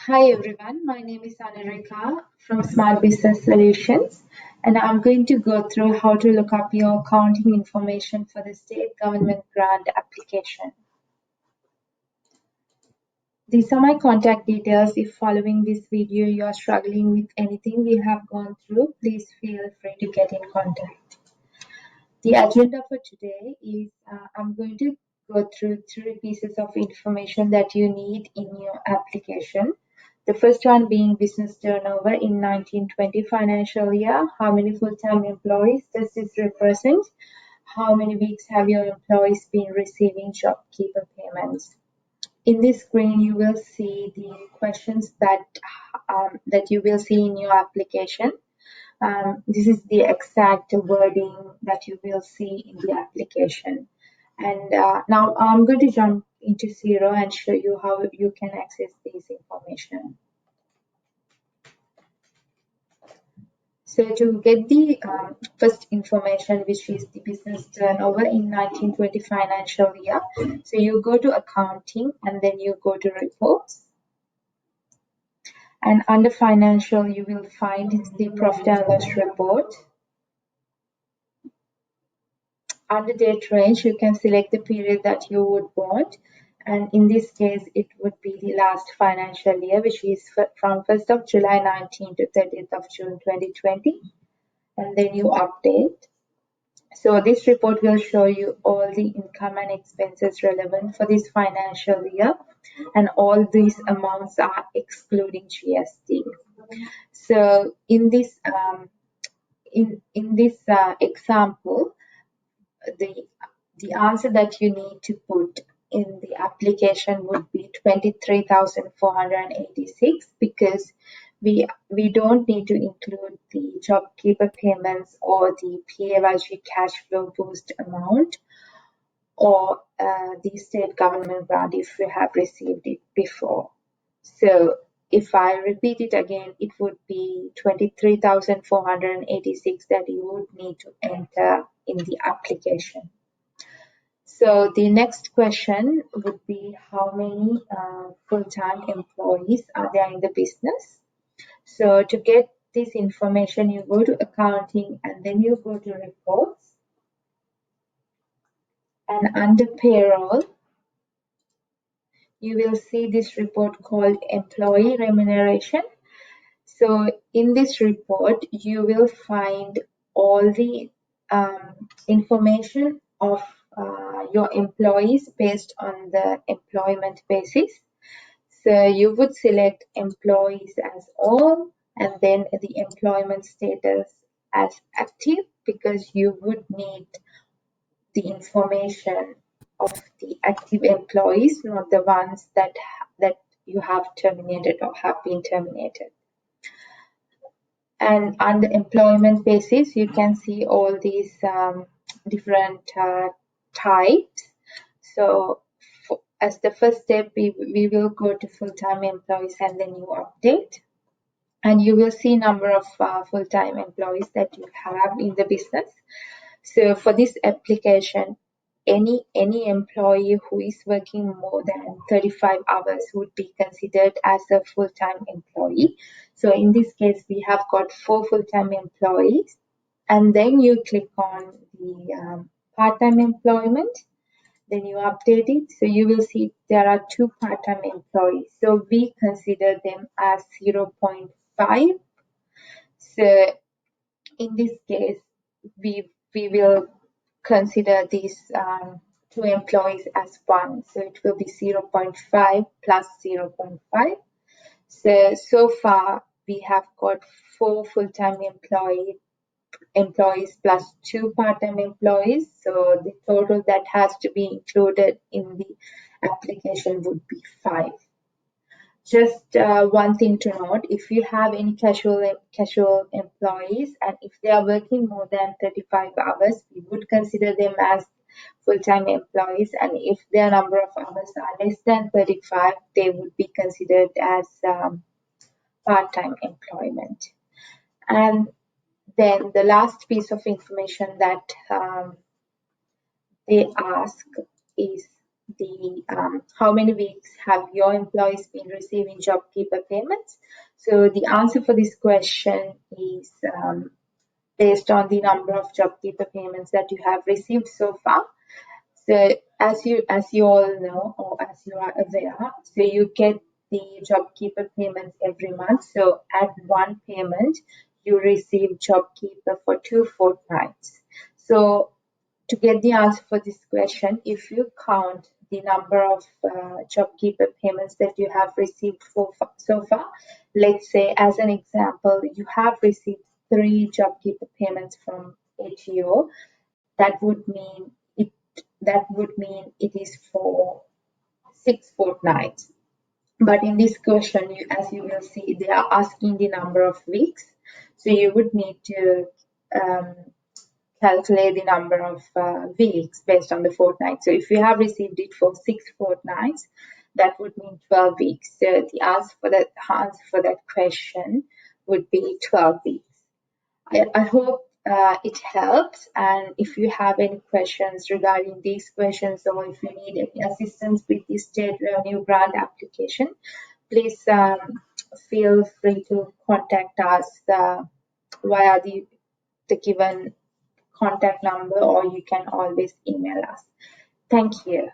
Hi everyone, my name is Anirika from Smart Business Solutions, and I'm going to go through how to look up your accounting information for the state government grant application. These are my contact details. If following this video you are struggling with anything we have gone through, please feel free to get in contact. The agenda for today is I'm going to go through 3 pieces of information that you need in your application. The first one being business turnover in 1920 financial year. How many full-time employees does this represent? How many weeks have your employees been receiving JobKeeper payments? In this screen, you will see the questions that you will see in your application. This is the exact wording that you will see in the application. And now I'm going to jump into Xero and show you how you can access this information. So to get the first information, which is the business turnover in 1920 financial year, so you go to accounting and then you go to reports. And under financial, you will find the profit and loss report. Under date range, you can select the period that you would want. And in this case, it would be the last financial year, which is from 1st of July 19 to 30th of June 2020. And then you update. So this report will show you all the income and expenses relevant for this financial year. And all these amounts are excluding GST. So in this example, the answer that you need to put in the application would be 23,486 because we don't need to include the JobKeeper payments or the PAYG cash flow boost amount or the state government grant if you have received it before. So if I repeat it again, it would be 23,486 that you would need to enter in the application. So the next question would be how many full-time employees are there in the business? So to get this information, you go to accounting and then you go to reports. And under payroll, you will see this report called employee remuneration. So in this report, you will find all the information of your employees based on the employment basis. So you would select employees as all and then the employment status as active because you would need the information of the active employees, not the ones that you have terminated or have been terminated. And under employment basis, you can see all these different types. So as the first step, we will go to full-time employees and then you update. And you will see number of full-time employees that you have in the business. So for this application, any employee who is working more than 35 hours would be considered as a full-time employee. So in this case, we have got 4 full-time employees. And then you click on the part-time employment. Then you update it. So you will see there are 2 part-time employees. So we consider them as 0.5. So in this case, we will consider these 2 employees as 1. So it will be 0.5 plus 0.5. So far we have got 4 full-time employees plus 2 part-time employees. So the total that has to be included in the application would be 5. Just one thing to note, if you have any casual employees and if they are working more than 35 hours, we would consider them as full-time employees, and if their number of hours are less than 35, they would be considered as part-time employment. And then the last piece of information that they ask is the how many weeks have your employees been receiving JobKeeper payments? So the answer for this question is based on the number of JobKeeper payments that you have received so far. So as you all know, or as you are aware, so you get the JobKeeper payments every month. So at one payment, you receive JobKeeper for 2 fortnights. So to get the answer for this question, if you count the number of JobKeeper payments that you have received so far, let's say as an example, you have received 3 JobKeeper payments from ATO. That would mean it is for 6 fortnights. But in this question, as you will see, they are asking the number of weeks. So you would need to um, calculate the number of weeks based on the fortnight. So if you have received it for 6 fortnights, that would mean 12 weeks. So the answer for that question would be 12 weeks. I hope it helps. And if you have any questions regarding these questions, or if you need any assistance with the state revenue grant application, please feel free to contact us via the given contact number, or you can always email us. Thank you.